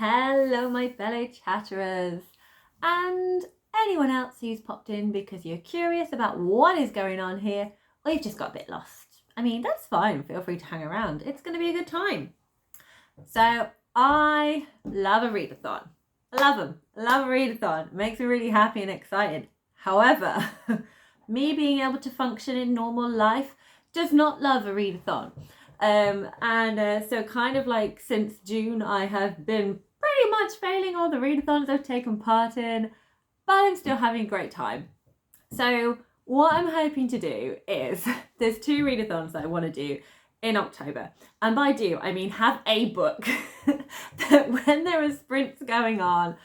Hello, my fellow chatterers, and anyone else who's popped in because you're curious about what is going on here, or you've just got a bit lost. I mean, that's fine. Feel free to hang around. It's going to be a good time. So, I love a readathon. I love them. I love a readathon. It makes me really happy and excited. However, me being able to function in normal life does not love a readathon. So kind of like since June, I have been pretty much failing all the readathons I've taken part in, but I'm still having a great time. So what I'm hoping to do is, there's 2 readathons that I want to do in October. And by do, I mean have a book that when there are sprints going on,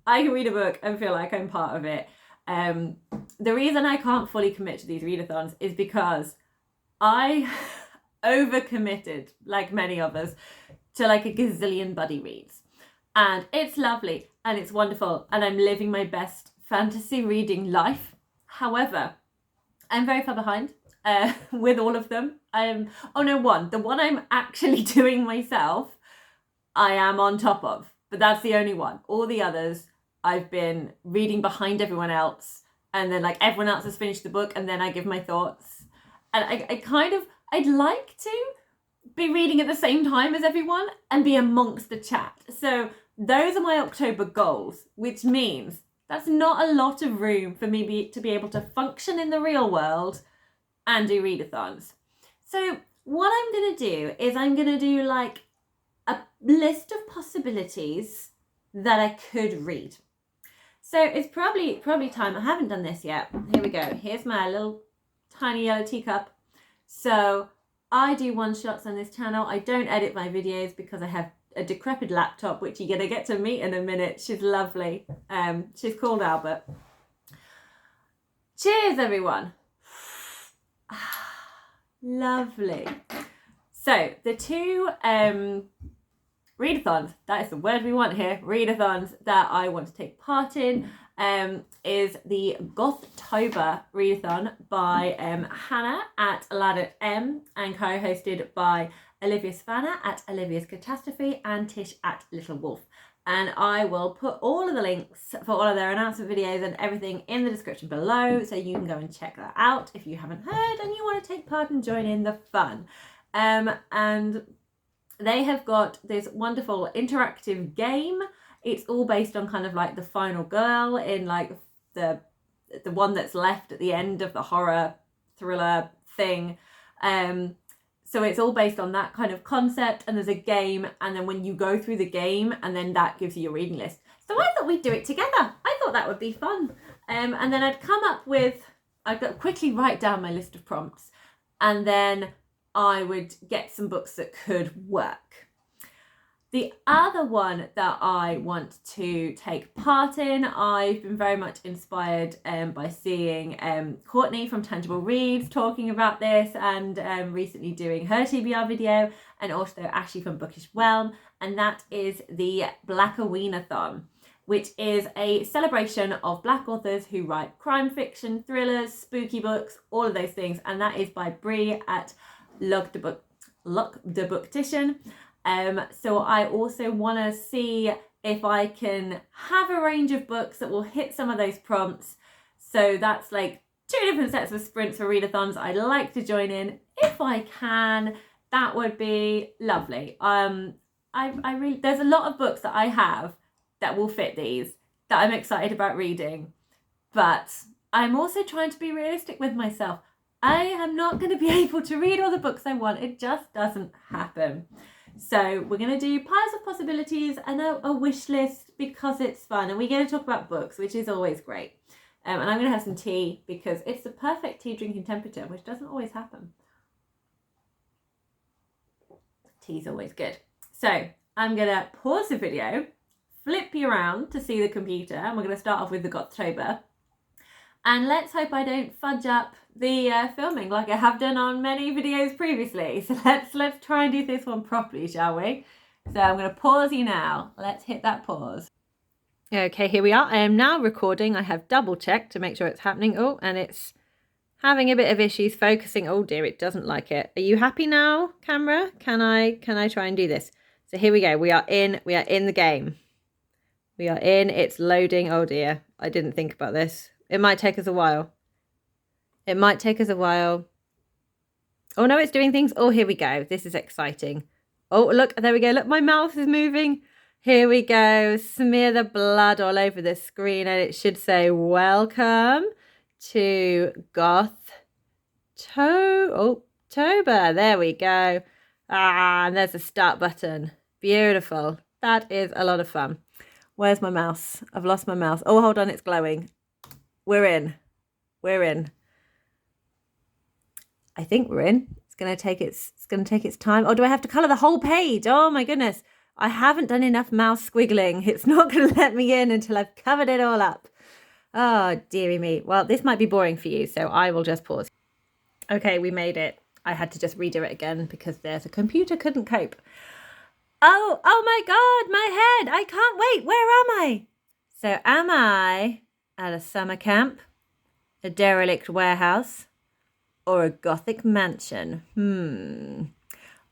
I can read a book and feel like I'm part of it. The reason I can't fully commit to these readathons is because I overcommitted, like many of us, to like a gazillion buddy reads. And it's lovely and it's wonderful and I'm living my best fantasy reading life. However, I'm very far behind with all of them. The one I'm actually doing myself, I am on top of, but that's the only one. All the others, I've been reading behind everyone else, and then like everyone else has finished the book and then I give my thoughts. And I'd like to be reading at the same time as everyone and be amongst the chat. So those are my October goals, which means that's not a lot of room for me to be able to function in the real world and do readathons. So what I'm going to do is I'm going to do like a list of possibilities that I could read. So it's probably time. I haven't done this yet. Here we go. Here's my little tiny yellow teacup. So I do one-shots on this channel. I don't edit my videos because I have a decrepit laptop, which you're going to get to meet in a minute. She's lovely. She's called Albert. Cheers, everyone. Lovely. So the 2 readathons, that is the word we want here, readathons that I want to take part in is the Gothtober readathon by Hannah at Aladdin M and co-hosted by Olivia-Savannah at Olivia's Catastrophe and Tish at Little Wolf. And I will put all of the links for all of their announcement videos and everything in the description below, so you can go and check that out if you haven't heard and you want to take part and join in the fun. And they have got this wonderful interactive game. It's all based on kind of like the final girl in like the one that's left at the end of the horror thriller thing. So it's all based on that kind of concept, and there's a game, and then when you go through the game, and then that gives you your reading list. So I thought we'd do it together. I thought that would be fun. And then I'd quickly write down my list of prompts, and then I would get some books that could work. The other one that I want to take part in, I've been very much inspired by seeing Coutney from Tangible Reads talking about this, and recently doing her TBR video, and also Ashley from Bookish Realm, and that is the Blackoweenathon, which is a celebration of Black authors who write crime fiction, thrillers, spooky books, all of those things, and that is by Bree at Look the Booktician. So I also want to see if I can have a range of books that will hit some of those prompts. So that's like 2 different sets of sprints for readathons I'd like to join in. If I can, that would be lovely. There's a lot of books that I have that will fit these, that I'm excited about reading. But I'm also trying to be realistic with myself. I am not going to be able to read all the books I want. It just doesn't happen. So we're going to do piles of possibilities and a wish list because it's fun. And we're going to talk about books, which is always great. And I'm going to have some tea because it's the perfect tea drinking temperature, which doesn't always happen. Tea's always good. So I'm going to pause the video, flip you around to see the computer, and we're going to start off with the Gothtober. And let's hope I don't fudge up the filming like I have done on many videos previously. So let's try and do this one properly, shall we? So I'm going to pause you now. Let's hit that pause. Okay, here we are. I am now recording. I have double checked to make sure it's happening. Oh, and it's having a bit of issues focusing. Oh dear, it doesn't like it. Are you happy now, camera? Can I try and do this? So here we go. We are in the game. We are in. It's loading. Oh dear. I didn't think about this. It might take us a while. It might take us a while. Oh no, it's doing things. Oh, here we go. This is exciting. Oh, look, there we go. Look, my mouth is moving. Here we go. Smear the blood all over the screen and it should say, welcome to Gothtober. There we go. And there's a start button. Beautiful. That is a lot of fun. Where's my mouse? I've lost my mouse. Oh, hold on. It's glowing. We're in. We're in. I think we're in. It's going to take its time. Oh, do I have to color the whole page? Oh my goodness. I haven't done enough mouse squiggling. It's not going to let me in until I've covered it all up. Oh, dearie me. Well, this might be boring for you, so I will just pause. Okay, we made it. I had to just redo it again because the computer couldn't cope. Oh my God, my head. I can't wait. Where am I? So am I at a summer camp, a derelict warehouse, or a Gothic mansion?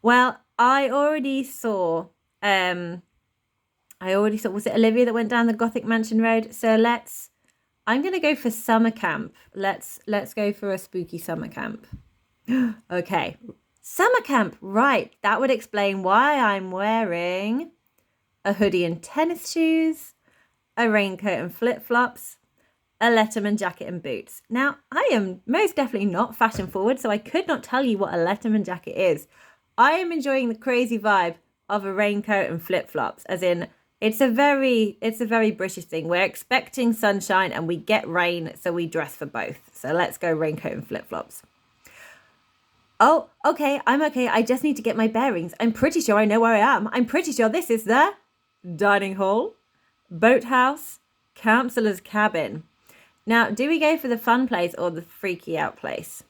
Well, I already saw, was it Olivia that went down the Gothic mansion road? So I'm going to go for summer camp. Let's go for a spooky summer camp. Okay. Summer camp. Right. That would explain why I'm wearing a hoodie and tennis shoes, a raincoat and flip-flops, a Letterman jacket and boots. Now, I am most definitely not fashion forward, so I could not tell you what a Letterman jacket is. I am enjoying the crazy vibe of a raincoat and flip-flops, as in it's a very British thing. We're expecting sunshine and we get rain, so we dress for both. So let's go raincoat and flip-flops. Oh, okay, I'm okay. I just need to get my bearings. I'm pretty sure I know where I am. I'm pretty sure this is the dining hall, boathouse, counselor's cabin. Now, do we go for the fun place or the freaky out place?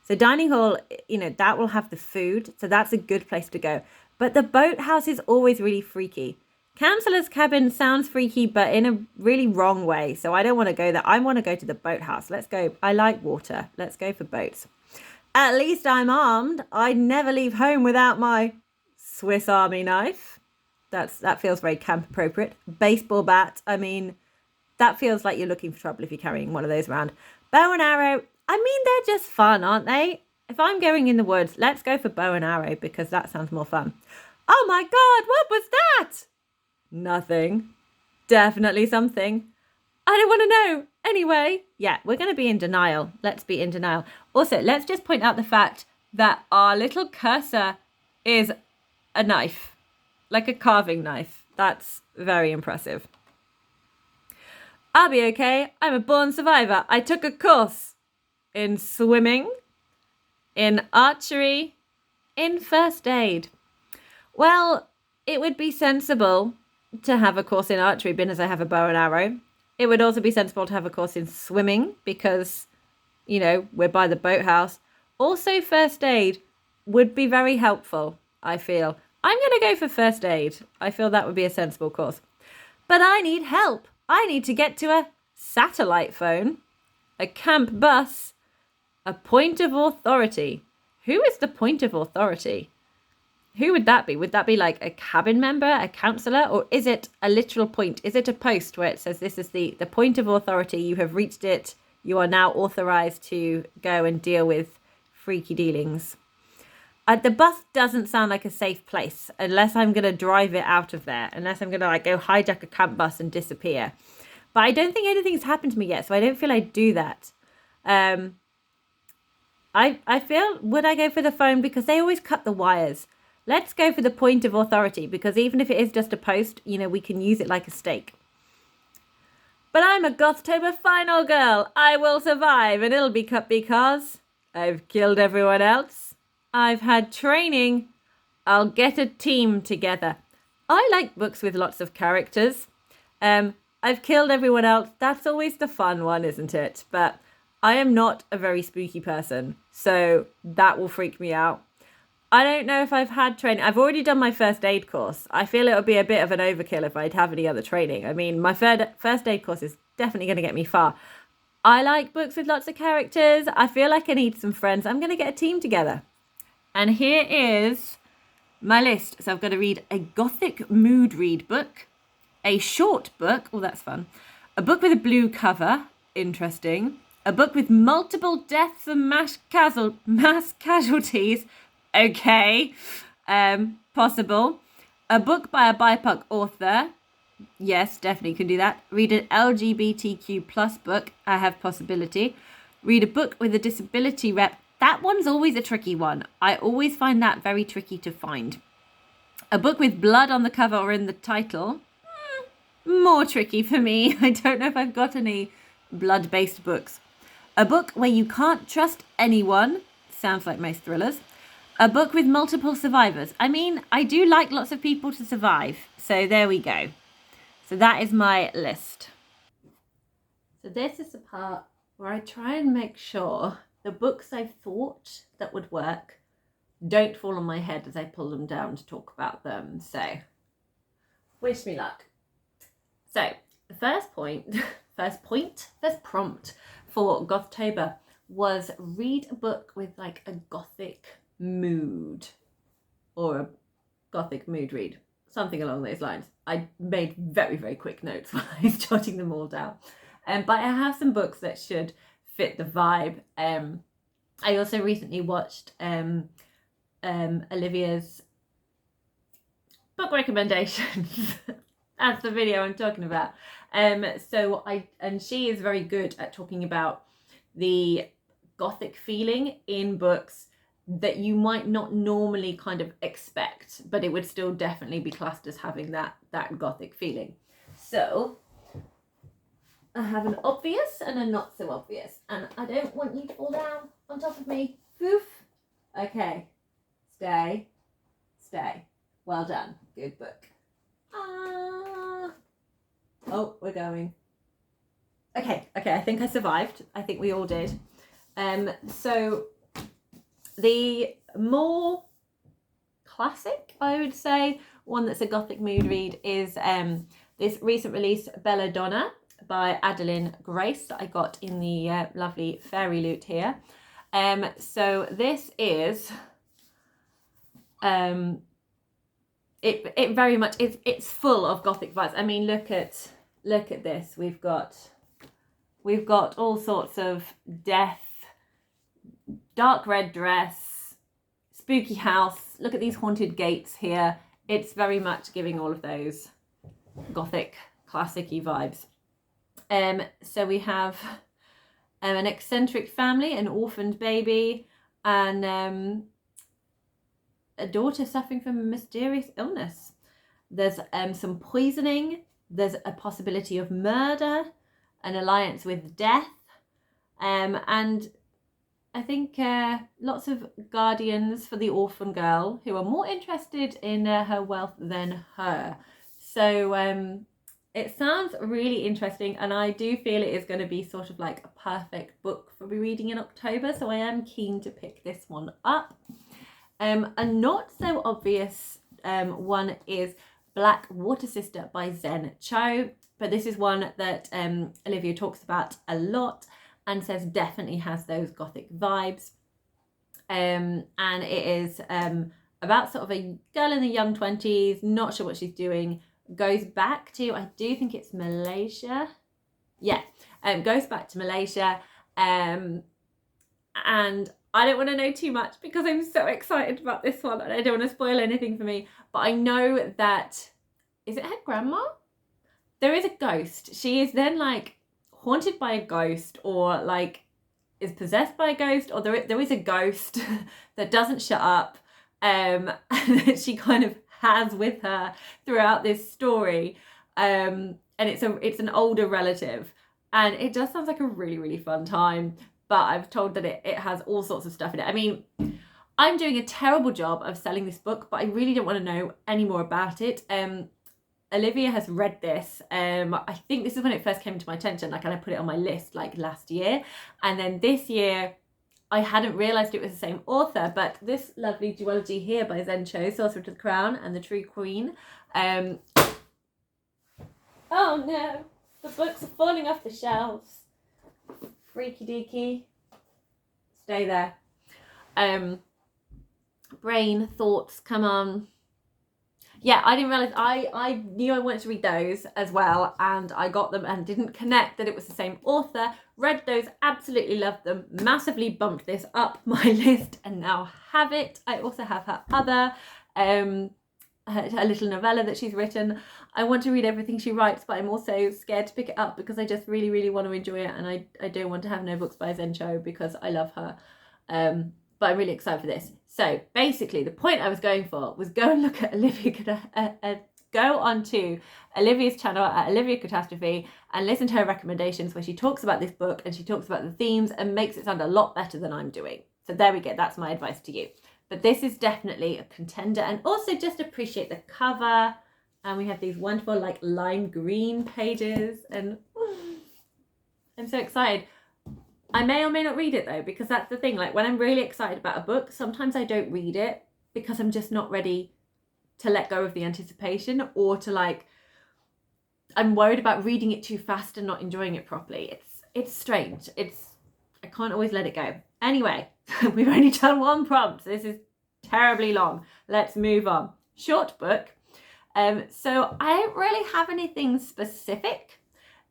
So dining hall, that will have the food. So that's a good place to go. But the boathouse is always really freaky. Counselor's cabin sounds freaky, but in a really wrong way. So I don't want to go there. I want to go to the boathouse. Let's go. I like water. Let's go for boats. At least I'm armed. I'd never leave home without my Swiss Army knife. That feels very camp appropriate. Baseball bat. I mean, that feels like you're looking for trouble if you're carrying one of those around. Bow and arrow. I mean, they're just fun, aren't they? If I'm going in the woods, let's go for bow and arrow because that sounds more fun. Oh my God, what was that? Nothing. Definitely something. I don't want to know. Anyway, yeah, we're going to be in denial. Let's be in denial. Also, let's just point out the fact that our little cursor is a knife, like a carving knife. That's very impressive. I'll be okay. I'm a born survivor. I took a course in swimming, in archery, in first aid. Well, it would be sensible to have a course in archery, being as I have a bow and arrow. It would also be sensible to have a course in swimming because, we're by the boathouse. Also, first aid would be very helpful, I feel. I'm going to go for first aid. I feel that would be a sensible course. But I need help. I need to get to a satellite phone, a camp bus, a point of authority. Who is the point of authority? Who would that be? Would that be like a cabin member, a counsellor, or is it a literal point? Is it a post where it says this is the point of authority, you have reached it, you are now authorised to go and deal with freaky dealings? The bus doesn't sound like a safe place unless I'm going to drive it out of there, unless I'm going to go hijack a camp bus and disappear. But I don't think anything's happened to me yet, so I don't feel I'd do that. I feel, would I go for the phone? Because they always cut the wires. Let's go for the point of authority because even if it is just a post, we can use it like a stake. But I'm a Gothtober final girl. I will survive and it'll be because I've killed everyone else. I've had training. I'll get a team together. I like books with lots of characters. I've killed everyone else. That's always the fun one, isn't it? But I am not a very spooky person, so that will freak me out. I don't know if I've had training. I've already done my first aid course. I feel it would be a bit of an overkill if I'd have any other training. I mean, my first aid course is definitely going to get me far. I like books with lots of characters. I feel like I need some friends. I'm going to get a team together. And here is my list. So I've got to read a Gothic mood read book, A short book, oh, that's fun. A book with a blue cover, interesting. A book with multiple deaths and mass casualties, okay, possible. A book by a Bipoc author, yes, definitely can do that. Read an LGBTQ plus book, I have possibility. Read a book with a disability rep, that one's always a tricky one. I always find that very tricky to find. A book with blood on the cover or in the title, more tricky for me. I don't know if I've got any blood-based books. A book where you can't trust anyone, sounds like most thrillers. A book with multiple survivors. I mean, I do like lots of people to survive, so there we go. So that is my list. So this is the part where I try and make sure the books I've thought that would work don't fall on my head as I pull them down to talk about them. So, wish me luck. So, the first prompt for Gothtober was read a book with like a Gothic mood or a Gothic mood read, something along those lines. I made very, very quick notes while I was jotting them all down. But I have some books that should fit the vibe. I also recently watched Olivia's book recommendations. That's the video I'm talking about. And she is very good at talking about the Gothic feeling in books that you might not normally kind of expect, but it would still definitely be classed as having that Gothic feeling. So I have an obvious and a not so obvious, and I don't want you to fall down on top of me. Poof. Okay. Stay. Well done. Good book. Oh, we're going. Okay, I think I survived. I think we all did. So the more classic, I would say, one that's a Gothic mood read is this recent release, Belladonna by Adeline Grace, that I got in the lovely fairy loot here. So this is it very much it's full of Gothic vibes. I mean, look at this. We've got all sorts of death, dark red dress, spooky house. Look at these haunted gates here. It's very much giving all of those Gothic classic-y vibes. So we have an eccentric family, an orphaned baby, and a daughter suffering from a mysterious illness. There's some poisoning. There's a possibility of murder, an alliance with death, and I think lots of guardians for the orphan girl who are more interested in her wealth than her. So it sounds really interesting, and I do feel it is going to be sort of like a perfect book for me reading in October, so I am keen to pick this one up. A not so obvious one is Black Water Sister by Zen Cho, but this is one that Olivia talks about a lot and says definitely has those Gothic vibes. And it is about sort of a girl in the young 20s, not sure what she's doing, goes back to, I do think it's Malaysia. Yeah, goes back to Malaysia. And I don't want to know too much because I'm so excited about this one and I don't want to spoil anything for me. But I know that, is it her grandma? There is a ghost. She is then like haunted by a ghost, or like is possessed by a ghost, or there is a ghost that doesn't shut up, and that she kind of has with her throughout this story. And it's an older relative, and it just sounds like a really, really fun time. But I've told that it has all sorts of stuff in it. I mean, I'm doing a terrible job of selling this book, but I really don't want to know any more about it. Olivia has read this. I think this is when it first came to my attention, like, and I put it on my list like last year. And then this year, I hadn't realised it was the same author, but this lovely duology here by Zen Cho, Sorcerer to the Crown and The True Queen. Oh no, the books are falling off the shelves. Freaky deaky. Stay there. Brain, thoughts, come on. Yeah, I didn't realise, I knew I wanted to read those as well, and I got them and didn't connect that it was the same author. Read those, absolutely loved them, massively bumped this up my list and now have it. I also have her other, her little novella that she's written. I want to read everything she writes, but I'm also scared to pick it up because I just really, really want to enjoy it, and I don't want to have no books by Zencho because I love her. But I'm really excited for this. So basically, the point I was going for was go and look at Olivia, go onto Olivia's channel at Olivia Catastrophe and listen to her recommendations where she talks about this book and she talks about the themes and makes it sound a lot better than I'm doing. So there we go. That's my advice to you. But this is definitely a contender, and also just appreciate the cover. And we have these wonderful like lime green pages, and I'm so excited. I may or may not read it though, because that's the thing. Like when I'm really excited about a book, sometimes I don't read it because I'm just not ready to let go of the anticipation, or to like, I'm worried about reading it too fast and not enjoying it properly. It's strange. I can't always let it go. Anyway, we've only done one prompt. This is terribly long. Let's move on. Short book. So I don't really have anything specific.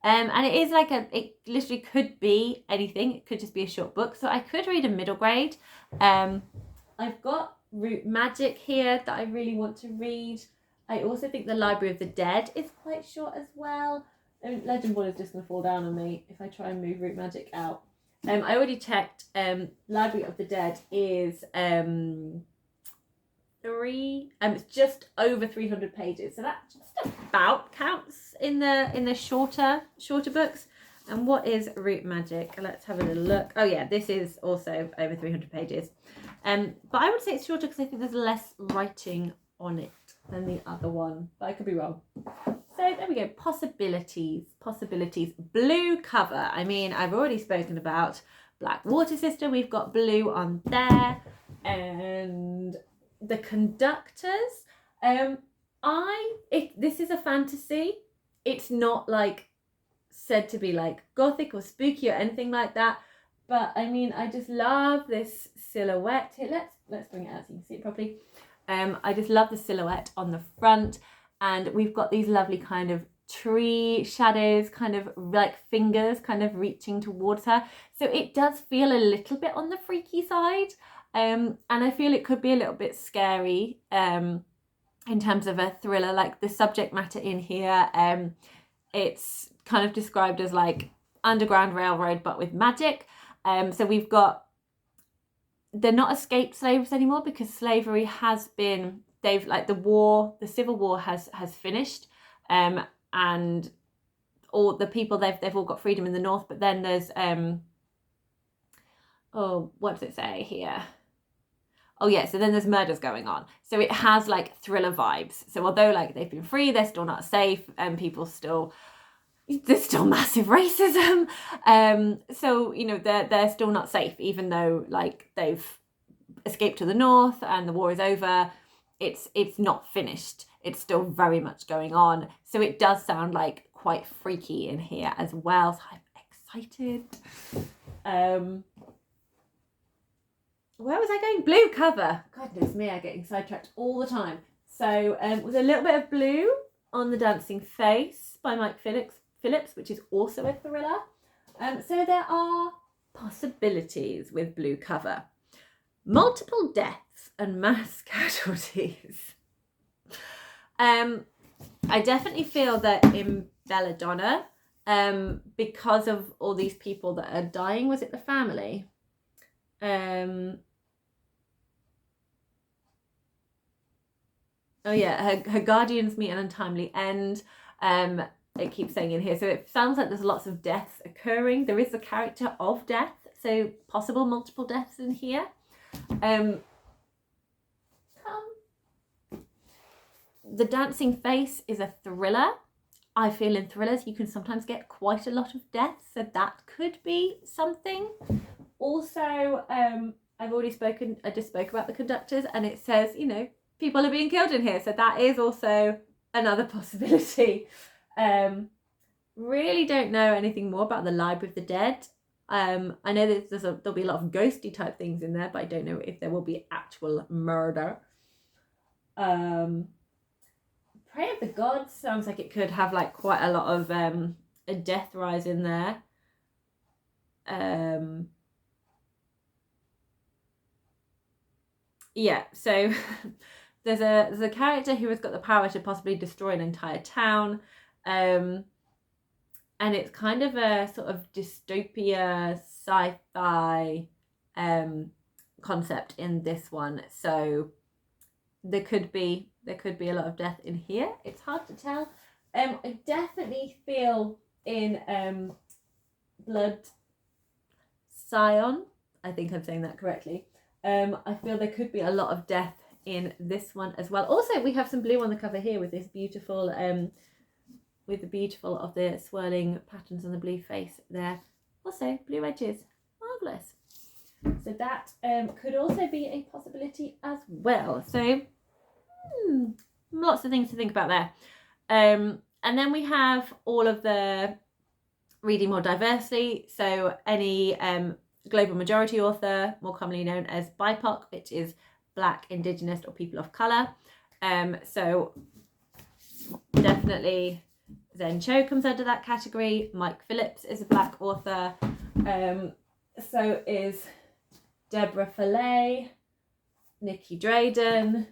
And it is like it literally could be anything. It could just be a short book. So I could read a middle grade. I've got Root Magic here that I really want to read. I also think The Library of the Dead is quite short as well. Legendborn is just going to fall down on me if I try and move Root Magic out. I already checked. Library of the Dead is it's just over 300 pages, so that just about counts in the shorter books. And what is Root Magic? Let's have a little look. Oh yeah, this is also over 300 pages. But I would say it's shorter because I think there's less writing on it than the other one, but I could be wrong. So there we go. Possibilities. Blue cover. I mean, I've already spoken about Black Water System. We've got blue on there, and the Conductors. This is a fantasy. It's not like said to be like gothic or spooky or anything like that. But I mean, I just love this silhouette. Here, let's bring it out so you can see it properly. I just love the silhouette on the front, and we've got these lovely kind of tree shadows, kind of like fingers kind of reaching towards her. So it does feel a little bit on the freaky side. And I feel it could be a little bit scary in terms of a thriller. Like the subject matter in here, it's kind of described as like Underground Railroad but with magic. So we've got, they're not escaped slaves anymore because slavery has been, they've like the civil war has finished, and all the people they've all got freedom in the north. But then there's what does it say here? Oh yeah, so then there's murders going on. So it has like thriller vibes. So although like they've been free, they're still not safe, and there's still massive racism. So you know they're still not safe, even though like they've escaped to the north and the war is over. It's not finished. It's still very much going on. So it does sound like quite freaky in here as well. So I'm excited. Where was I going? Blue cover. Goodness me, I'm getting sidetracked all the time. So with a little bit of blue on the Dancing Face by Mike Phillips, which is also a thriller. So there are possibilities with blue cover. Multiple deaths and mass casualties. I definitely feel that in Belladonna, because of all these people that are dying, was it the family? Oh yeah, her guardians meet an untimely end. It keeps saying in here, so it sounds like there's lots of deaths occurring. There is a character of death, so possible multiple deaths in here. The Dancing Face is a thriller. I feel in thrillers you can sometimes get quite a lot of death, so that could be something. Also, I just spoke about the Conductors, and it says, you know, people are being killed in here, so that is also another possibility. Really don't know anything more about the Library of the Dead. I know that there'll be a lot of ghosty type things in there, but I don't know if there will be actual murder. Prey of the Gods sounds like it could have like quite a lot of a death rise in there. Yeah, so there's a character who has got the power to possibly destroy an entire town, and it's kind of a sort of dystopia sci-fi concept in this one. So there could be a lot of death in here. It's hard to tell. I definitely feel in Blood Scion, I think I'm saying that correctly. I feel there could be a lot of death in this one as well. Also, we have some blue on the cover here with this beautiful, with the beautiful of the swirling patterns on the blue face there. Also, blue edges, marvellous. So that could also be a possibility as well. So, lots of things to think about there. And then we have all of the reading more diversely. So any global majority author, more commonly known as Bipoc, which is Black, Indigenous or people of colour. So definitely Zen Cho comes under that category. Mike Phillips is a Black author. So is Deborah Fillet, Nikki Drayden,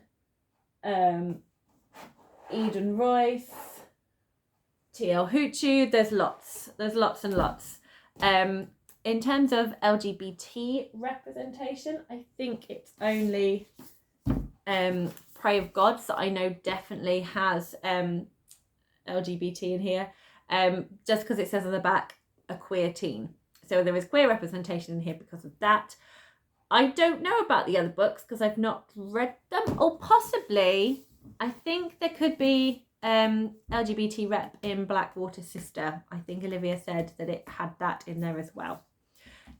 Eden Royce, T.L. Huchu. There's lots and lots. In terms of LGBT representation, I think it's only Prey of Gods that I know definitely has LGBT in here, just because it says on the back a queer teen. So there is queer representation in here because of that. I don't know about the other books because I've not read them, or possibly I think there could be LGBT rep in Blackwater Sister. I think Olivia said that it had that in there as well.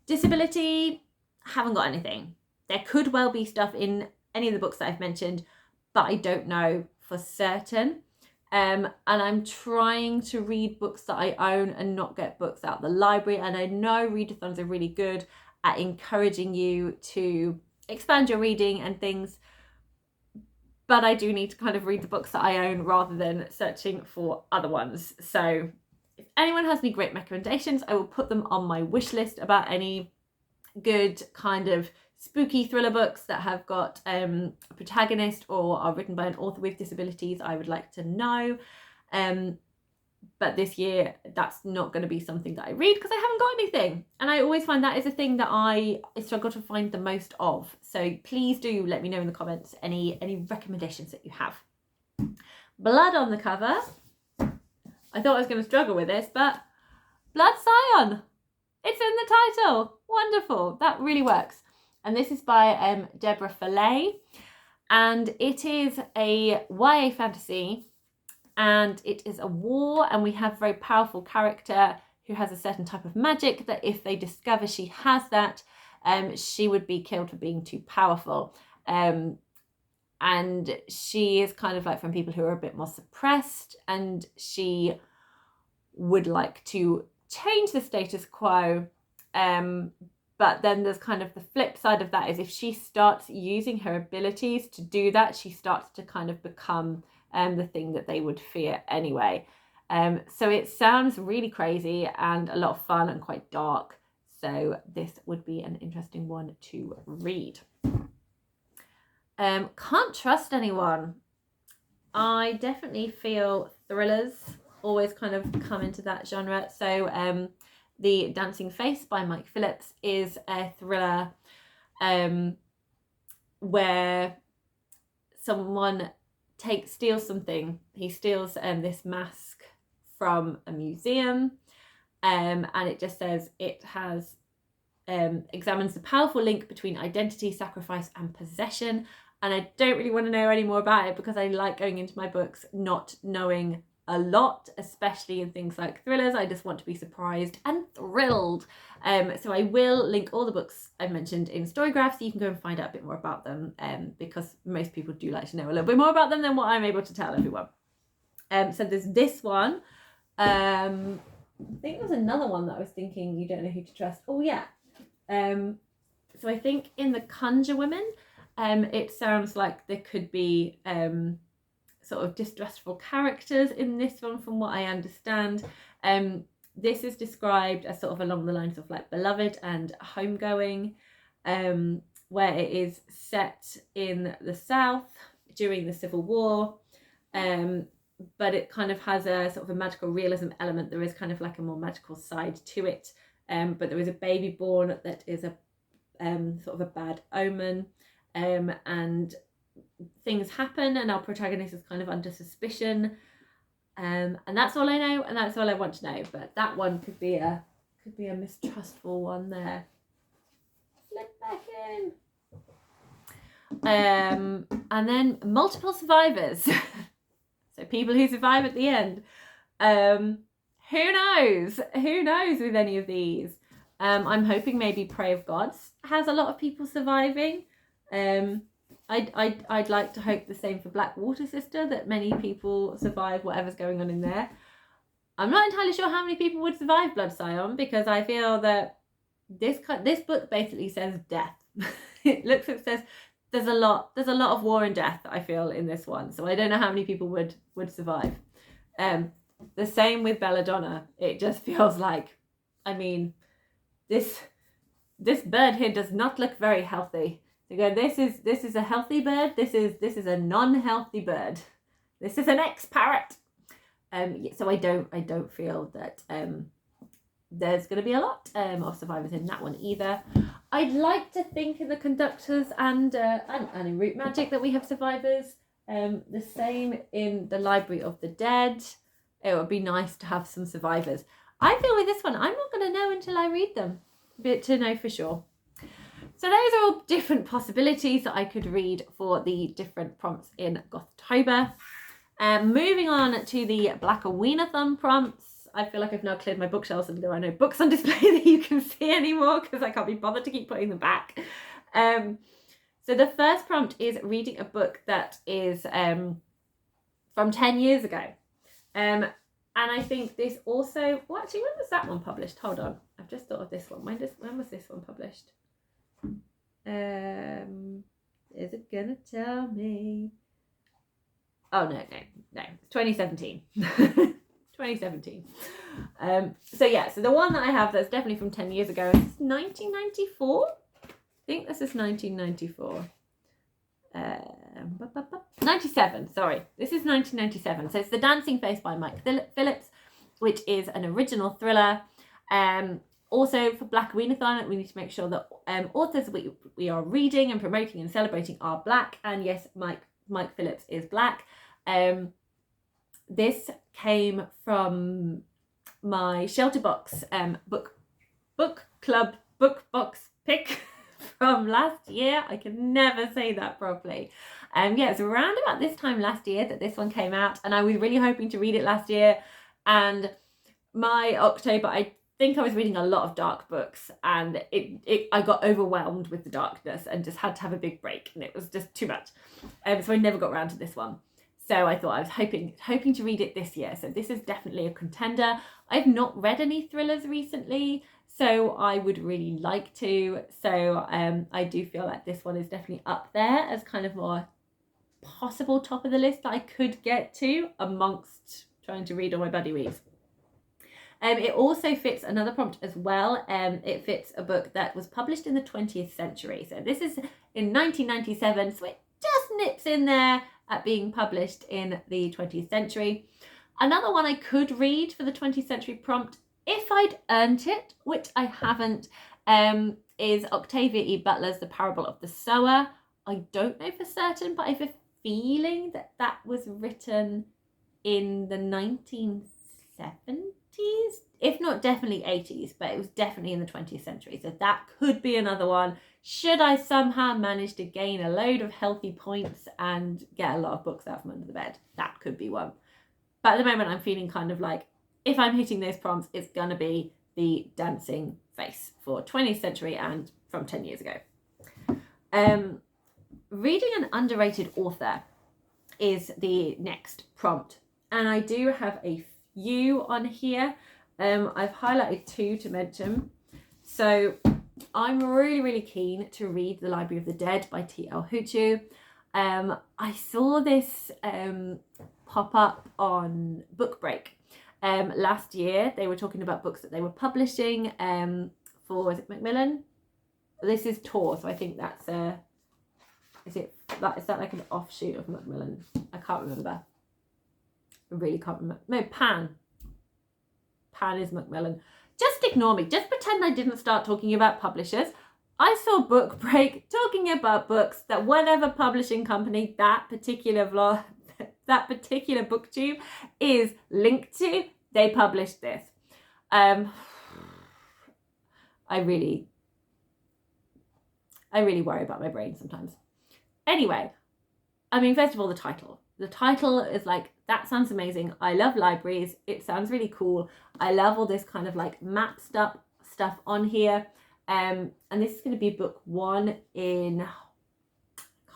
Disability, haven't got anything. There could well be stuff in any of the books that I've mentioned, but I don't know for certain. And I'm trying to read books that I own and not get books out of the library. And I know readathons are really good at encouraging you to expand your reading and things, but I do need to kind of read the books that I own rather than searching for other ones. So if anyone has any great recommendations, I will put them on my wish list about any good kind of spooky thriller books that have got a protagonist or are written by an author with disabilities. I would like to know. But this year, that's not going to be something that I read because I haven't got anything. And I always find that is a thing that I struggle to find the most of. So please do let me know in the comments any recommendations that you have. Blood on the cover. I thought I was going to struggle with this, but Blood Scion. It's in the title. Wonderful. That really works. And this is by Deborah Fillet. And it is a YA fantasy. And it is a war, and we have a very powerful character who has a certain type of magic that if they discover she has that, she would be killed for being too powerful. And she is kind of like from people who are a bit more suppressed, and she would like to change the status quo. But then there's kind of the flip side of that is if she starts using her abilities to do that, she starts to kind of become the thing that they would fear anyway. So it sounds really crazy and a lot of fun and quite dark. So this would be an interesting one to read. Can't trust anyone. I definitely feel thrillers always kind of come into that genre. So The Dancing Face by Mike Phillips is a thriller where someone steals something. He steals this mask from a museum, and it just says it has examines the powerful link between identity, sacrifice and possession. And I don't really want to know any more about it because I like going into my books not knowing a lot, especially in things like thrillers. I just want to be surprised and thrilled. So I will link all the books I've mentioned in Storygraph so you can go and find out a bit more about them, because most people do like to know a little bit more about them than what I'm able to tell everyone. So there's this one. I think there's another one that I was thinking you don't know who to trust. Oh yeah. So I think in the Conjur women, it sounds like there could be sort of distressful characters in this one, from what I understand. This is described as sort of along the lines of like Beloved and Homegoing, where it is set in the South during the Civil War. But it kind of has a sort of a magical realism element. There is kind of like a more magical side to it. But there is a baby born that is a sort of a bad omen. And things happen and our protagonist is kind of under suspicion. And that's all I know, and that's all I want to know. But that one could be a mistrustful one there. Flip back in. And then multiple survivors. So people who survive at the end. Who knows? Who knows with any of these? I'm hoping maybe Prey of Gods has a lot of people surviving. I'd like to hope the same for Black Water Sister, that many people survive whatever's going on in there. I'm not entirely sure how many people would survive Blood Scion, because I feel that this book basically says death. It says there's a lot of war and death, I feel, in this one. So I don't know how many people would survive. The same with Belladonna. It just feels like, I mean, this bird here does not look very healthy. So go, this is a healthy bird. This is a non-healthy bird. This is an ex-parrot. So I don't feel that there's going to be a lot of survivors in that one either. I'd like to think in the Conductors and in Root Magic that we have survivors. The same in the Library of the Dead. It would be nice to have some survivors. I feel with this one, I'm not going to know until I read them, but to know for sure. So those are all different possibilities that I could read for the different prompts in Gothtober. Moving on to the Blackoweenathon prompts. I feel like I've now cleared my bookshelves and there are no books on display that you can see anymore because I can't be bothered to keep putting them back. So the first prompt is reading a book that is from 10 years ago. And I think this also... Well, actually, when was that one published? Hold on. I've just thought of this one. When was this one published? Is it gonna tell me? Oh, no. 2017. 2017. So the one that I have that's definitely from 10 years ago is 1994. I think this is 1994. 97, sorry. This is 1997. So it's The Dancing Face by Mike Phillips, which is an original thriller. Also for Blackoweenathon, we need to make sure that authors we are reading and promoting and celebrating are Black. And yes, Mike Phillips is Black. This came from my Shelter Box book club book box pick from last year. I can never say that properly. It's around about this time last year that this one came out, and I was really hoping to read it last year. And my October, I think I was reading a lot of dark books, and I got overwhelmed with the darkness and just had to have a big break, and it was just too much. So I never got around to this one. So I thought I was hoping to read it this year. So this is definitely a contender. I've not read any thrillers recently, so I would really like to. So I do feel like this one is definitely up there as kind of more possible top of the list that I could get to amongst trying to read all my buddy reads. It also fits another prompt as well. It fits a book that was published in the 20th century. So this is in 1997, so it just nips in there at being published in the 20th century. Another one I could read for the 20th century prompt, if I'd earned it, which I haven't, is Octavia E. Butler's The Parable of the Sower. I don't know for certain, but I have a feeling that was written in the 1970s, if not definitely 80s, but it was definitely in the 20th century. So that could be another one. Should I somehow manage to gain a load of healthy points and get a lot of books out from under the bed, that could be one. But at the moment, I'm feeling kind of like, if I'm hitting those prompts, it's going to be The Dancing Face for 20th century and from 10 years ago. Reading an underrated author is the next prompt. And I do have a few on here. I've highlighted two to mention. So I'm really, really keen to read The Library of the Dead by T.L. Huchu. I saw this pop up on Book Break last year. They were talking about books that they were publishing for, is it Macmillan? This is Tor, so I think that's is that like an offshoot of Macmillan? I can't remember. I really can't remember. No, Pan is Macmillan. Just ignore me. Just pretend I didn't start talking about publishers. I saw Book Break talking about books that whatever publishing company that particular booktube is linked to, they published this. I really worry about my brain sometimes. Anyway, I mean, first of all, the title. The title is like, that sounds amazing. I love libraries. It sounds really cool. I love all this kind of like map stuff on here. And this is going to be book 1 in, I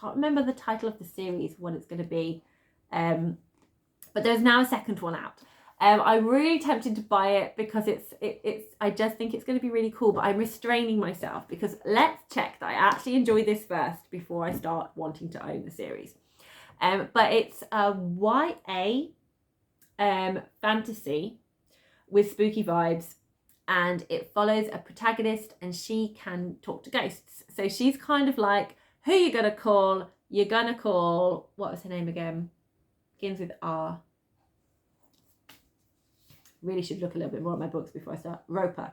can't remember the title of the series, what it's going to be. But there's now a second one out. I'm really tempted to buy it because I just think it's going to be really cool, but I'm restraining myself because let's check that I actually enjoy this first before I start wanting to own the series. But it's a YA fantasy with spooky vibes, and it follows a protagonist and she can talk to ghosts. So she's kind of like, who you gonna call? You're gonna call, what was her name again? Begins with R. Really should look a little bit more at my books before I start. Roper.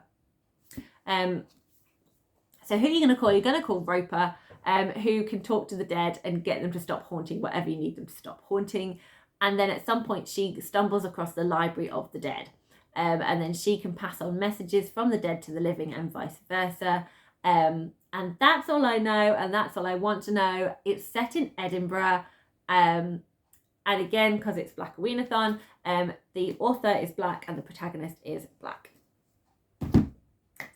So who are you going to call? You're going to call Roper, who can talk to the dead and get them to stop haunting whatever you need them to stop haunting. And then at some point she stumbles across the library of the dead. And then she can pass on messages from the dead to the living and vice versa. And that's all I know, and that's all I want to know. It's set in Edinburgh. And again, because it's Blackoweenathon, the author is black and the protagonist is black.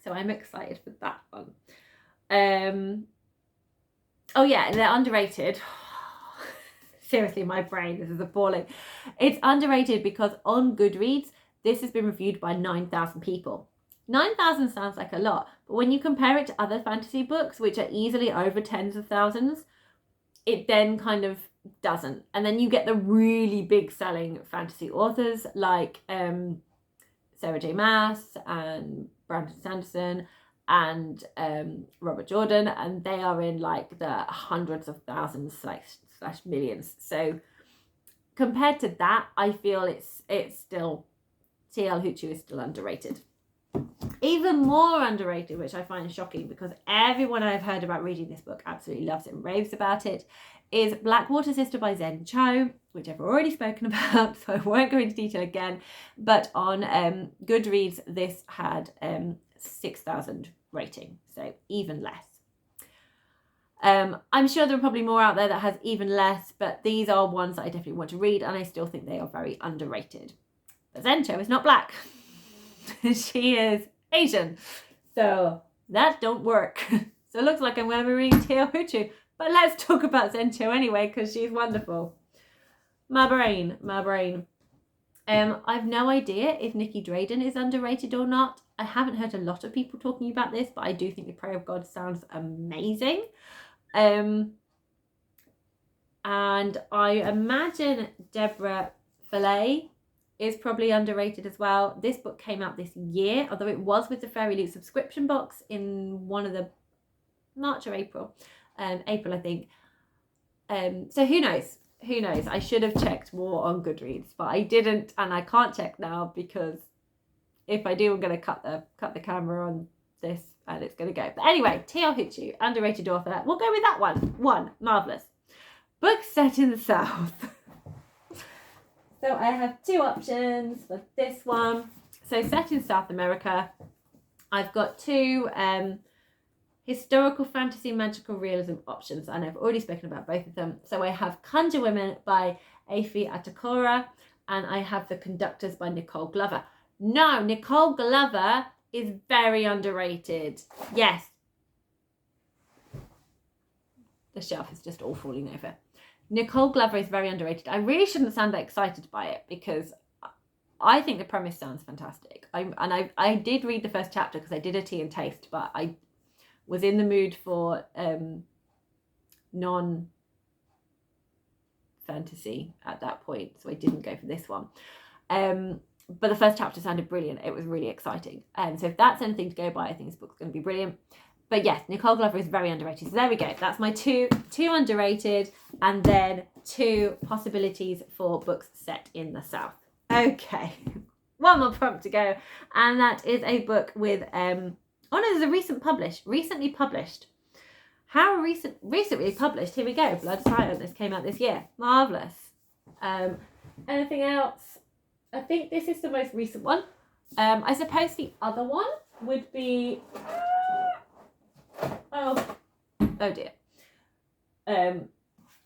So I'm excited for that one. Oh yeah, and they're underrated. Seriously, my brain, this is appalling. It's underrated because on Goodreads, this has been reviewed by 9,000 people. 9,000 sounds like a lot, but when you compare it to other fantasy books, which are easily over tens of thousands, it then kind of doesn't. And then you get the really big selling fantasy authors like Sarah J Maas and Brandon Sanderson and Robert Jordan, and they are in like the hundreds of thousands slash millions. So compared to that, I feel it's still, T.L. Hoochoo is still underrated. Even more underrated, which I find shocking because everyone I've heard about reading this book absolutely loves it and raves about it, is Blackwater Sister by Zen Cho, which I've already spoken about, so I won't go into detail again. But on Goodreads, this had 6,000 rating, so even less. I'm sure there are probably more out there that has even less, but these are ones that I definitely want to read, and I still think they are very underrated. But Zen Cho is not black. She is Asian, so that don't work. So it looks like I'm going to be reading T.L. Hoochoo, but let's talk about Zen Cho anyway because she's wonderful. My brain. I've no idea if Nikki Drayden is underrated or not. I haven't heard a lot of people talking about this, but I do think The Prayer of God sounds amazing. And I imagine Deborah Fillet is probably underrated as well. This book came out this year, although it was with the Fairy Loot subscription box in one of the March or April. April, I think. So who knows? I should have checked more on Goodreads, but I didn't, and I can't check now because if I do, I'm going to cut the camera on this and it's going to go. But anyway, T.L. Hoochoo, underrated author. We'll go with that one. Marvellous. Book set in the South. So I have two options for this one. So set in South America. I've got two historical fantasy magical realism options, and I've already spoken about both of them. So I have Conjur Women by Afi Atakora, and I have The Conductors by Nicole Glover. No, Nicole Glover is very underrated. Yes. The shelf is just all falling over. Nicole Glover is very underrated. I really shouldn't sound that excited by it because I think the premise sounds fantastic. I did read the first chapter because I did a tea and taste, but I was in the mood for fantasy at that point, so I didn't go for this one. But the first chapter sounded brilliant. It was really exciting. So if that's anything to go by, I think this book's going to be brilliant. But yes, Nicole Glover is very underrated. So there we go. That's my two underrated, and then 2 possibilities for books set in the South. Okay, one more prompt to go, and that is a book with oh no, there's a recently published. How recently published? Here we go. Blood Scion. This came out this year. Marvelous. Anything else? I think this is the most recent one. I suppose the other one would be. Oh dear.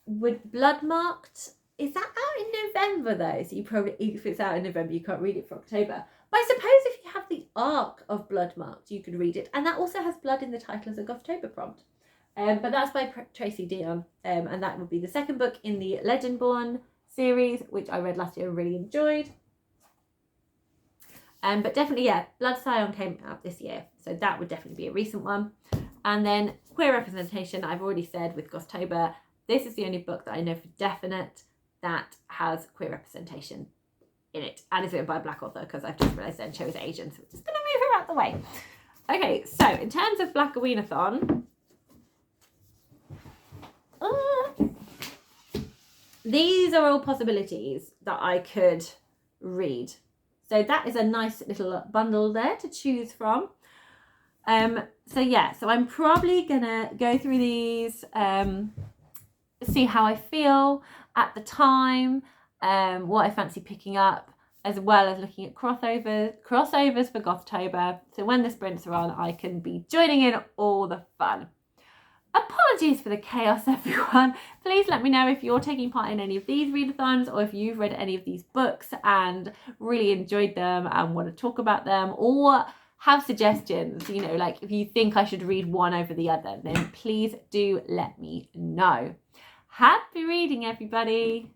Would Bloodmarked, is that out in November though? So you probably, if it's out in November, you can't read it for October. But I suppose if you have the arc of Bloodmarked, you could read it. And that also has blood in the title as a Gothtober prompt. But that's by Tracy Dion. And that would be the second book in the Legendborn series, which I read last year and really enjoyed. But definitely, yeah, Blood Scion came out this year. So that would definitely be a recent one. And then queer representation, I've already said with Gothtober, this is the only book that I know for definite that has queer representation in it. And it's written by a black author, because I've just realised then chose Asian. So we're just going to move her out the way. Okay, so in terms of Blackoweenathon, these are all possibilities that I could read. So that is a nice little bundle there to choose from. So yeah, so I'm probably gonna go through these, see how I feel at the time, what I fancy picking up, as well as looking at crossovers for Gothtober. So when the sprints are on, I can be joining in all the fun. Apologies for the chaos, everyone. Please let me know if you're taking part in any of these readathons, or if you've read any of these books and really enjoyed them and want to talk about them, or have suggestions, you know, like if you think I should read one over the other, then please do let me know. Happy reading, everybody.